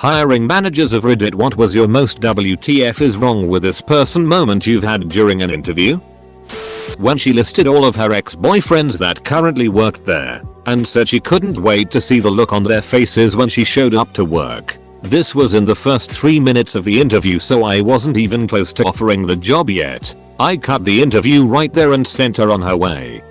Hiring managers of Reddit, what was your most WTF is wrong with this person moment you've had during an interview? When she listed all of her ex-boyfriends that currently worked there and said she couldn't wait to see the look on their faces when she showed up to work. This was in the first 3 minutes of the interview, so I wasn't even close to offering the job yet. I cut the interview right there and sent her on her way.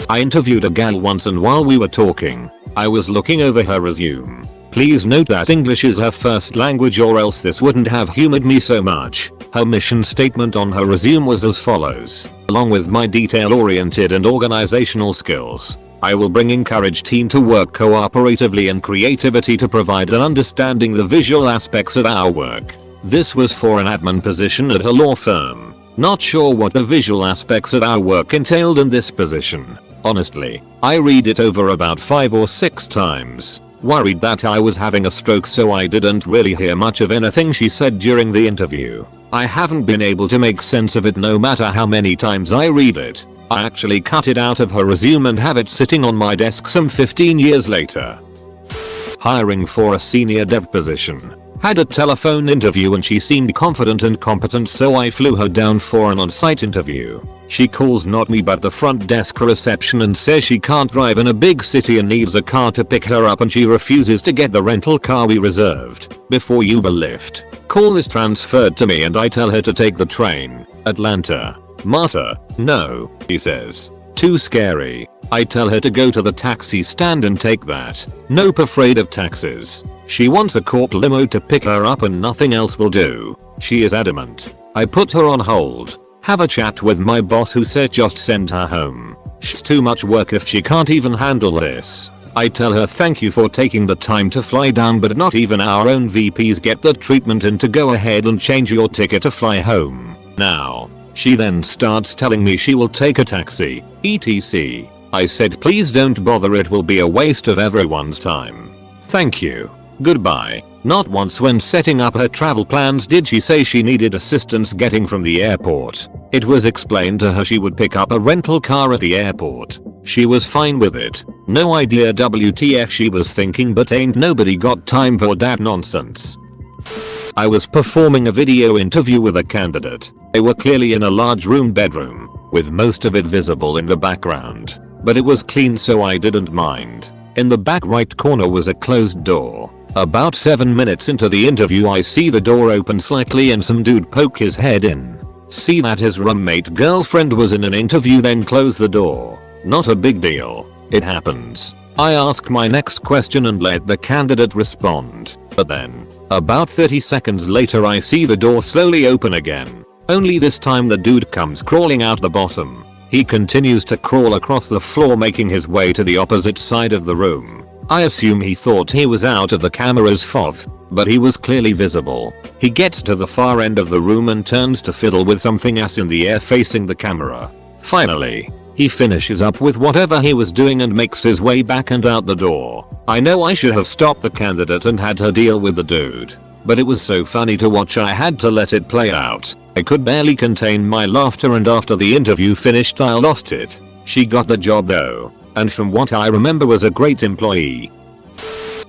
I interviewed a gal once, and while we were talking, I was looking over her resume. Please note that English is her first language, or else this wouldn't have humored me so much. Her mission statement on her resume was as follows: along with my detail-oriented and organizational skills, I will bring encourage team to work cooperatively and creativity to provide an understanding the visual aspects of our work. This was for an admin position at a law firm. Not sure what the visual aspects of our work entailed in this position. Honestly, I read it over about 5 or 6 times. Worried that I was having a stroke, so I didn't really hear much of anything she said during the interview. I haven't been able to make sense of it no matter how many times I read it. I actually cut it out of her resume and have it sitting on my desk some 15 years later. Hiring for a senior dev position. Had a telephone interview and she seemed confident and competent, so I flew her down for an on-site interview. She calls not me but the front desk reception and says she can't drive in a big city and needs a car to pick her up, and she refuses to get the rental car we reserved before Uber Lyft. Call is transferred to me and I tell her to take the train. Atlanta. Marta. No, he says. Too scary. I tell her to go to the taxi stand and take that. Nope, afraid of taxes. She wants a court limo to pick her up and nothing else will do. She is adamant. I put her on hold. Have a chat with my boss who said just send her home. She's too much work if she can't even handle this. I tell her thank you for taking the time to fly down, but not even our own VPs get the treatment, and to go ahead and change your ticket to fly home now. She then starts telling me she will take a taxi, etc. I said please don't bother, it will be a waste of everyone's time. Thank you. Goodbye. Not once when setting up her travel plans did she say she needed assistance getting from the airport. It was explained to her she would pick up a rental car at the airport. She was fine with it. No idea WTF she was thinking, but ain't nobody got time for that nonsense. I was performing a video interview with a candidate. They were clearly in a large bedroom, with most of it visible in the background. But it was clean, so I didn't mind. In the back right corner was a closed door. About 7 minutes into the interview I see the door open slightly and some dude poke his head in. See that his roommate girlfriend was in an interview, then close the door. Not a big deal. It happens. I ask my next question and let the candidate respond. But then, about 30 seconds later I see the door slowly open again. Only this time the dude comes crawling out the bottom. He continues to crawl across the floor, making his way to the opposite side of the room. I assume he thought he was out of the camera's FOV, but he was clearly visible. He gets to the far end of the room and turns to fiddle with something else in the air facing the camera. Finally, he finishes up with whatever he was doing and makes his way back and out the door. I know I should have stopped the candidate and had her deal with the dude, but it was so funny to watch I had to let it play out. I could barely contain my laughter, and after the interview finished I lost it. She got the job though, and from what I remember was a great employee.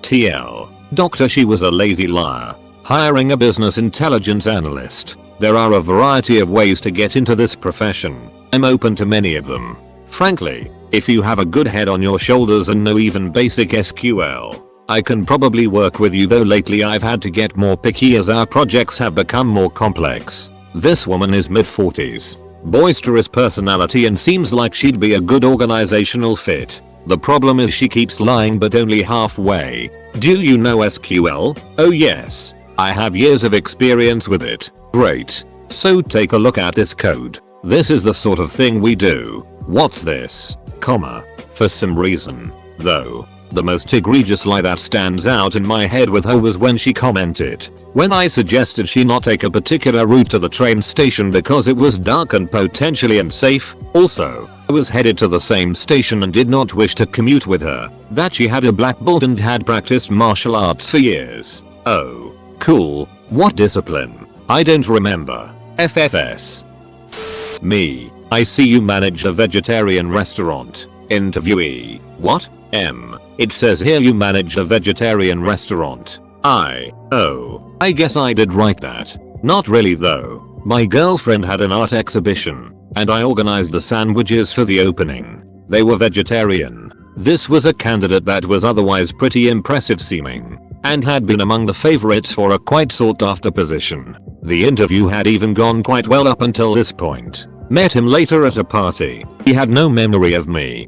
TL. Doctor, she was a lazy liar. Hiring a business intelligence analyst. There are a variety of ways to get into this profession. I'm open to many of them. Frankly, if you have a good head on your shoulders and know even basic SQL, I can probably work with you, though lately I've had to get more picky as our projects have become more complex. This woman is mid-40s. Boisterous personality and seems like she'd be a good organizational fit. The problem is she keeps lying, but only halfway. Do you know SQL? Oh yes. I have years of experience with it. Great. So take a look at this code. This is the sort of thing we do. What's this? Comma. For some reason, though, the most egregious lie that stands out in my head with her was when she commented, when I suggested she not take a particular route to the train station because it was dark and potentially unsafe. Also, I was headed to the same station and did not wish to commute with her, that she had a black belt and had practiced martial arts for years. Oh, cool. What discipline? I don't remember. FFS. Me. I see you manage a vegetarian restaurant. Interviewee. What? It says here you manage a vegetarian restaurant. I guess I did write that. Not really though. My girlfriend had an art exhibition, and I organized the sandwiches for the opening. They were vegetarian. This was a candidate that was otherwise pretty impressive seeming, and had been among the favorites for a quite sought after position. The interview had even gone quite well up until this point. Met him later at a party. He had no memory of me.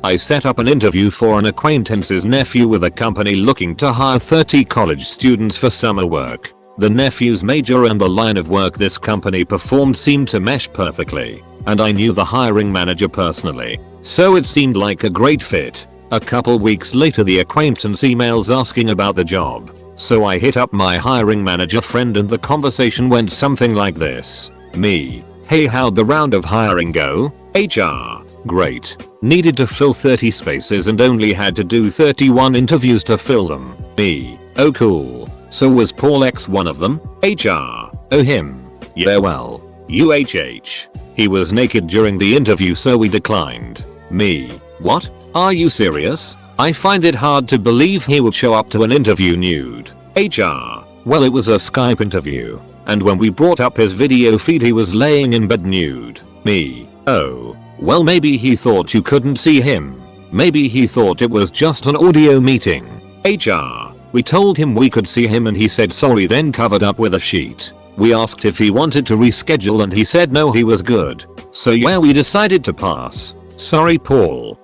I set up an interview for an acquaintance's nephew with a company looking to hire 30 college students for summer work. The nephew's major and the line of work this company performed seemed to mesh perfectly, and I knew the hiring manager personally, so it seemed like a great fit. A couple weeks later the acquaintance emails asking about the job, so I hit up my hiring manager friend and the conversation went something like this. Me: hey, how'd the round of hiring go? HR: great. Needed to fill 30 spaces and only had to do 31 interviews to fill them. Me: oh cool. So was Paul X one of them? HR: oh him. Yeah well. UHH. He was naked during the interview so we declined. Me: what? Are you serious? I find it hard to believe he would show up to an interview nude. HR: well, it was a Skype interview, and when we brought up his video feed he was laying in bed nude. Me: oh. Well, maybe he thought you couldn't see him. Maybe he thought it was just an audio meeting. HR: we told him we could see him and he said sorry, then covered up with a sheet. We asked if he wanted to reschedule and he said no, he was good. So yeah, we decided to pass. Sorry Paul.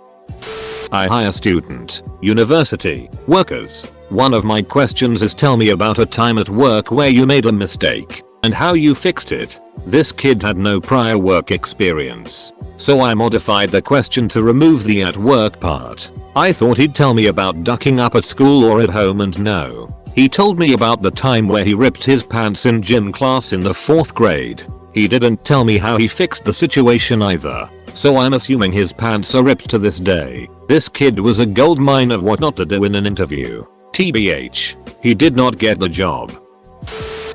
I hire student, university, workers. One of my questions is tell me about a time at work where you made a mistake and how you fixed it. This kid had no prior work experience, so I modified the question to remove the at work part. I thought he'd tell me about ducking up at school or at home, and no. He told me about the time where he ripped his pants in gym class in the 4th grade. He didn't tell me how he fixed the situation either, so I'm assuming his pants are ripped to this day. This kid was a goldmine of what not to do in an interview. TBH, he did not get the job.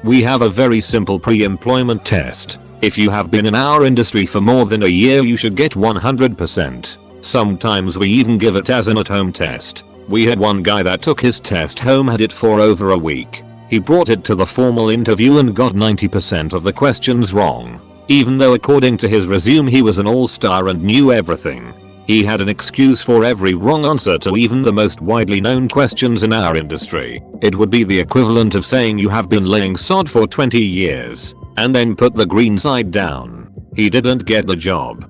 We have a very simple pre-employment test. If you have been in our industry for more than a year you should get 100%. Sometimes we even give it as an at-home test. We had one guy that took his test home, had it for over a week. He brought it to the formal interview and got 90% of the questions wrong, even though according to his resume he was an all-star and knew everything. He had an excuse for every wrong answer to even the most widely known questions in our industry. It would be the equivalent of saying you have been laying sod for 20 years, and then put the green side down. He didn't get the job.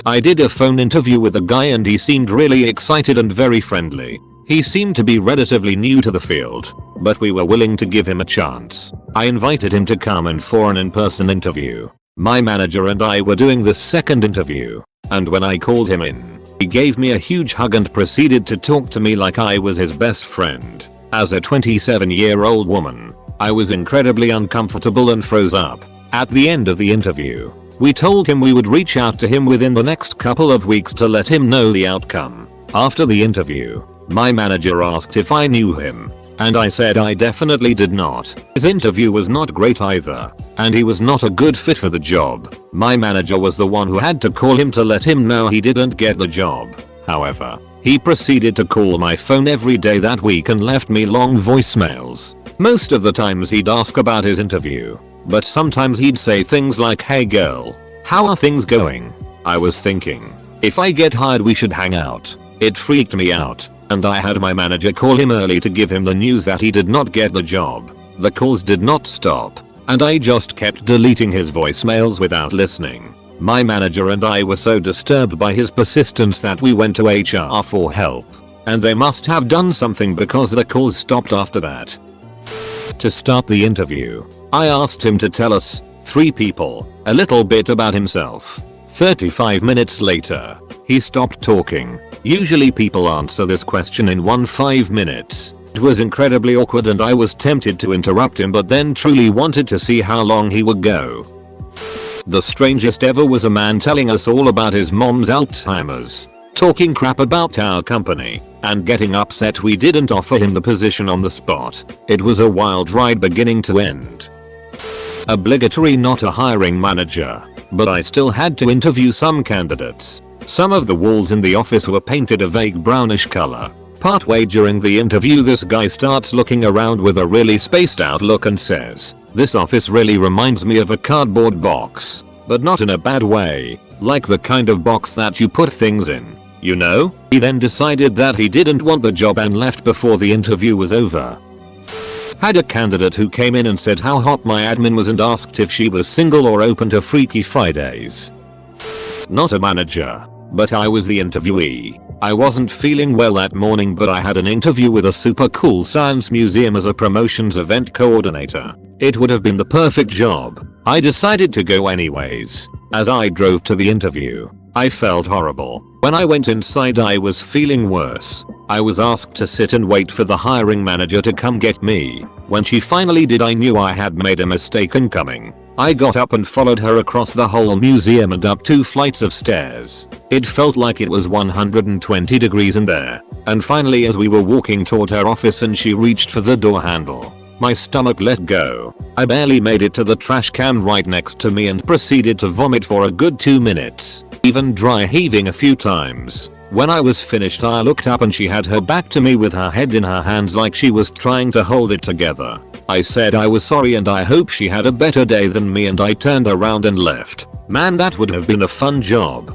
I did a phone interview with a guy and he seemed really excited and very friendly. He seemed to be relatively new to the field, but we were willing to give him a chance. I invited him to come in for an in-person interview. My manager and I were doing the second interview, and when I called him in, he gave me a huge hug and proceeded to talk to me like I was his best friend. As a 27-year-old woman, I was incredibly uncomfortable and froze up. At the end of the interview, we told him we would reach out to him within the next couple of weeks to let him know the outcome. After the interview, my manager asked if I knew him, and I said I definitely did not. His interview was not great either, and he was not a good fit for the job. My manager was the one who had to call him to let him know he didn't get the job. However, he proceeded to call my phone every day that week and left me long voicemails. Most of the times he'd ask about his interview, but sometimes he'd say things like, "Hey girl, how are things going?" I was thinking, if I get hired we should hang out. It freaked me out, and I had my manager call him early to give him the news that he did not get the job. The calls did not stop, and I just kept deleting his voicemails without listening. My manager and I were so disturbed by his persistence that we went to HR for help, and they must have done something because the calls stopped after that. To start the interview, I asked him to tell us, 3 people, a little bit about himself. 35 minutes later, he stopped talking. Usually people answer this question in 5 minutes. It was incredibly awkward and I was tempted to interrupt him, but then truly wanted to see how long he would go. The strangest ever was a man telling us all about his mom's Alzheimer's, talking crap about our company, and getting upset we didn't offer him the position on the spot. It was a wild ride beginning to end. Obligatory not a hiring manager, but I still had to interview some candidates. Some of the walls in the office were painted a vague brownish color, Partway during the interview, this guy starts looking around with a really spaced out look and says, "This office really reminds me of a cardboard box. But not in a bad way. Like the kind of box that you put things in. You know?" He then decided that he didn't want the job and left before the interview was over. Had a candidate who came in and said how hot my admin was and asked if she was single or open to Freaky Fridays. Not a manager, but I was the interviewee. I wasn't feeling well that morning, but I had an interview with a super cool science museum as a promotions event coordinator. It would have been the perfect job. I decided to go anyways. As I drove to the interview, I felt horrible. When I went inside, I was feeling worse. I was asked to sit and wait for the hiring manager to come get me. When she finally did, I knew I had made a mistake in coming. I got up and followed her across the whole museum and up 2 flights of stairs. It felt like it was 120 degrees in there. And finally, as we were walking toward her office and she reached for the door handle, my stomach let go. I barely made it to the trash can right next to me and proceeded to vomit for a good 2 minutes, even dry heaving a few times. When I was finished, I looked up and she had her back to me with her head in her hands like she was trying to hold it together. I said I was sorry and I hope she had a better day than me, and I turned around and left. Man, that would have been a fun job.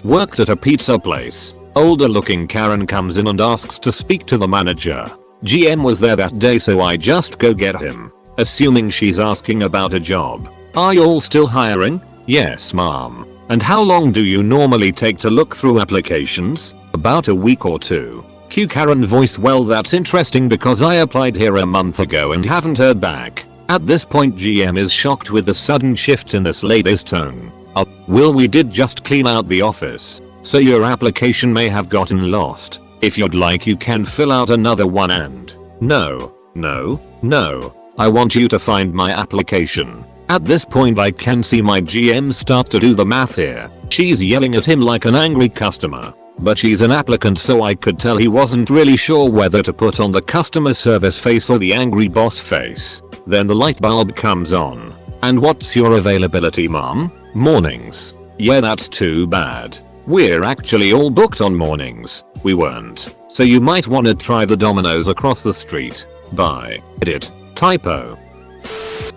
Worked at a pizza place. Older looking Karen comes in and asks to speak to the manager. GM was there that day, so I just go get him. Assuming she's asking about a job. "Are you all still hiring?" "Yes, ma'am." "And how long do you normally take to look through applications?" "About a week or 2. Q Karen voice. "Well, that's interesting because I applied here a month ago and haven't heard back." At this point, GM is shocked with the sudden shift in this lady's tone. "Oh, well, we did just clean out the office, so your application may have gotten lost. If you'd like, you can fill out another one." And no, I want you to find my application. At this point, I can see my GM start to do the math here. She's yelling at him like an angry customer. But she's an applicant, so I could tell he wasn't really sure whether to put on the customer service face or the angry boss face. Then the light bulb comes on. "And what's your availability, mom?" "Mornings." "Yeah, that's too bad. We're actually all booked on mornings." "We weren't. So you might want to try the Domino's across the street." Bye. Edit. Typo.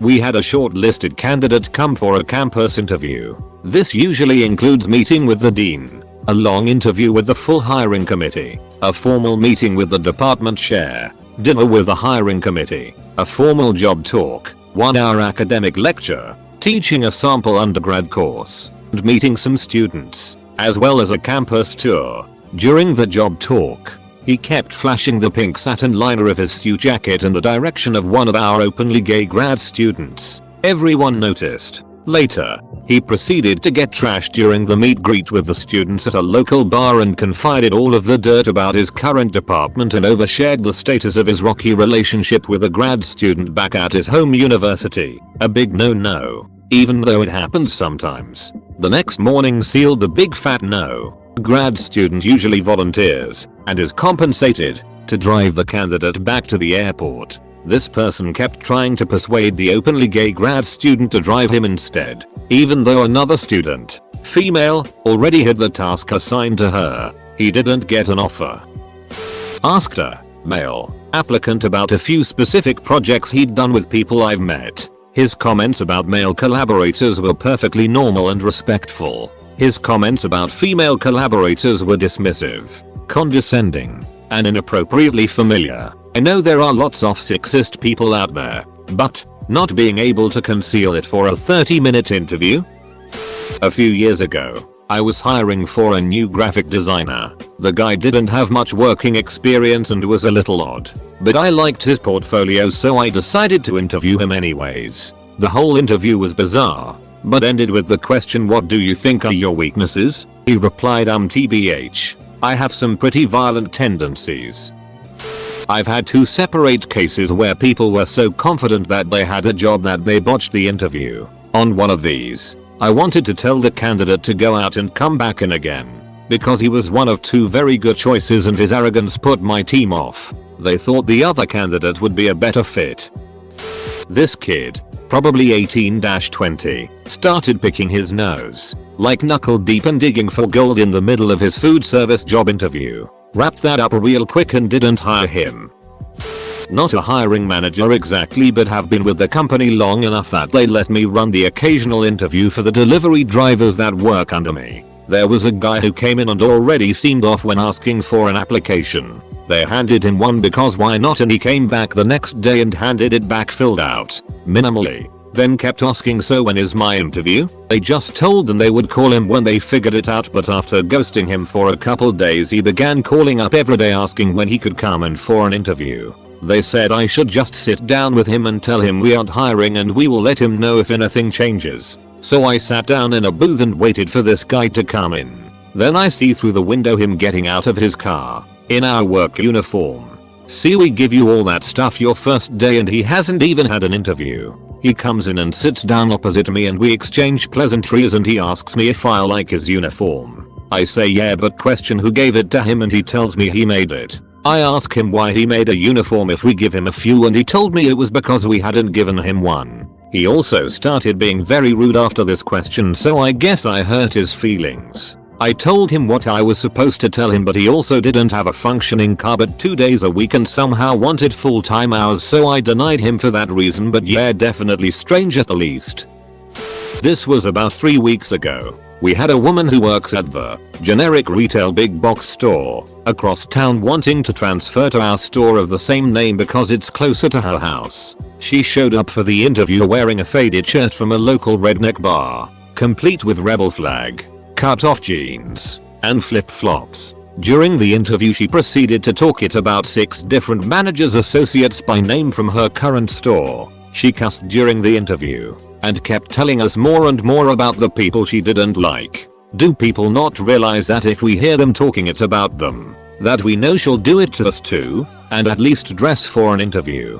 We had a shortlisted candidate come for a campus interview. This usually includes meeting with the dean, a long interview with the full hiring committee, a formal meeting with the department chair, dinner with the hiring committee, a formal job talk, 1-hour academic lecture, teaching a sample undergrad course, and meeting some students, as well as a campus tour. During the job talk, he kept flashing the pink satin liner of his suit jacket in the direction of one of our openly gay grad students. Everyone noticed. Later, he proceeded to get trashed during the meet greet with the students at a local bar and confided all of the dirt about his current department and overshared the status of his rocky relationship with a grad student back at his home university. A big no-no. Even though it happens sometimes. The next morning sealed the big fat no. Grad student usually volunteers and is compensated to drive the candidate back to the airport. This person kept trying to persuade the openly gay grad student to drive him instead, even though another student, female, already had the task assigned to her. He didn't get an offer. Asked a male applicant about a few specific projects he'd done with people I've met. His comments about male collaborators were perfectly normal and respectful. His comments about female collaborators were dismissive, condescending, and inappropriately familiar. I know there are lots of sexist people out there, but not being able to conceal it for a 30-minute interview? A few years ago, I was hiring for a new graphic designer. The guy didn't have much working experience and was a little odd, but I liked his portfolio, so I decided to interview him anyways. The whole interview was bizarre, but ended with the question, "What do you think are your weaknesses?" He replied, TBH. I have some pretty violent tendencies. I've had 2 separate cases where people were so confident that they had a job that they botched the interview. On one of these, I wanted to tell the candidate to go out and come back in again, because he was one of 2 very good choices and his arrogance put my team off. They thought the other candidate would be a better fit. This kid, probably 18-20, started picking his nose, like knuckle deep and digging for gold in the middle of his food service job interview. wrapped that up real quick and didn't hire him. Not a hiring manager exactly, but have been with the company long enough that they let me run the occasional interview for the delivery drivers that work under me. There was a guy who came in and already seemed off when asking for an application. They handed him one because why not, and he came back the next day and handed it back filled out minimally. Then kept asking, so when is my interview? They just told them they would call him when they figured it out, but after ghosting him for a couple days he began calling up every day asking when he could come in for an interview. They said I should just sit down with him and tell him we aren't hiring and we will let him know if anything changes. So I sat down in a booth and waited for this guy to come in. Then I see through the window him getting out of his car in our work uniform. See, we give you all that stuff your first day and he hasn't even had an interview. He comes in and sits down opposite me and we exchange pleasantries and he asks me if I like his uniform. I say yeah, but question who gave it to him, and he tells me he made it. I ask him why he made a uniform if we give him a few, and he told me it was because we hadn't given him one. He also started being very rude after this question, so I guess I hurt his feelings. I told him what I was supposed to tell him, but he also didn't have a functioning car but 2 days a week and somehow wanted full-time hours, so I denied him for that reason, but yeah, definitely strange at the least. This was about 3 weeks ago. We had a woman who works at the generic retail big box store across town wanting to transfer to our store of the same name because it's closer to her house. She showed up for the interview wearing a faded shirt from a local redneck bar, complete with rebel flag, cut-off jeans, and flip-flops. During the interview she proceeded to talk it about 6 different managers associates by name from her current store. She cussed during the interview and kept telling us more and more about the people she didn't like. Do people not realize that if we hear them talking it about them, that we know she'll do it to us too, and at least dress for an interview?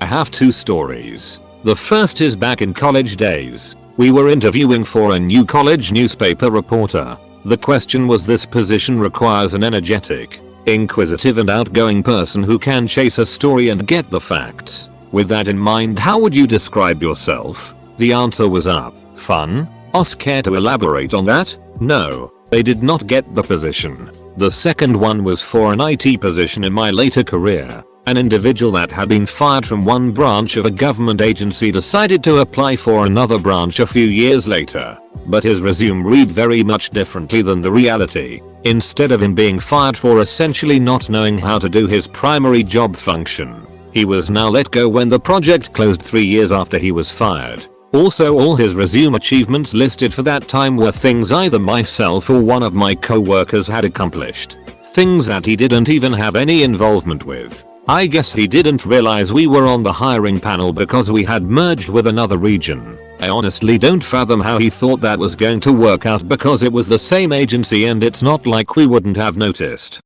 I have 2 stories. The first is back in college days. We were interviewing for a new college newspaper reporter. The question was, this position requires an energetic, inquisitive and outgoing person who can chase a story and get the facts. With that in mind, how would you describe yourself? The answer was up. Fun? Os, care to elaborate on that? No, they did not get the position. The second one was for an IT position in my later career. An individual that had been fired from one branch of a government agency decided to apply for another branch a few years later. But his resume read very much differently than the reality. Instead of him being fired for essentially not knowing how to do his primary job function, he was now let go when the project closed 3 years after he was fired. Also, all his resume achievements listed for that time were things either myself or one of my co-workers had accomplished. Things that he didn't even have any involvement with. I guess he didn't realize we were on the hiring panel because we had merged with another region. I honestly don't fathom how he thought that was going to work out because it was the same agency and it's not like we wouldn't have noticed.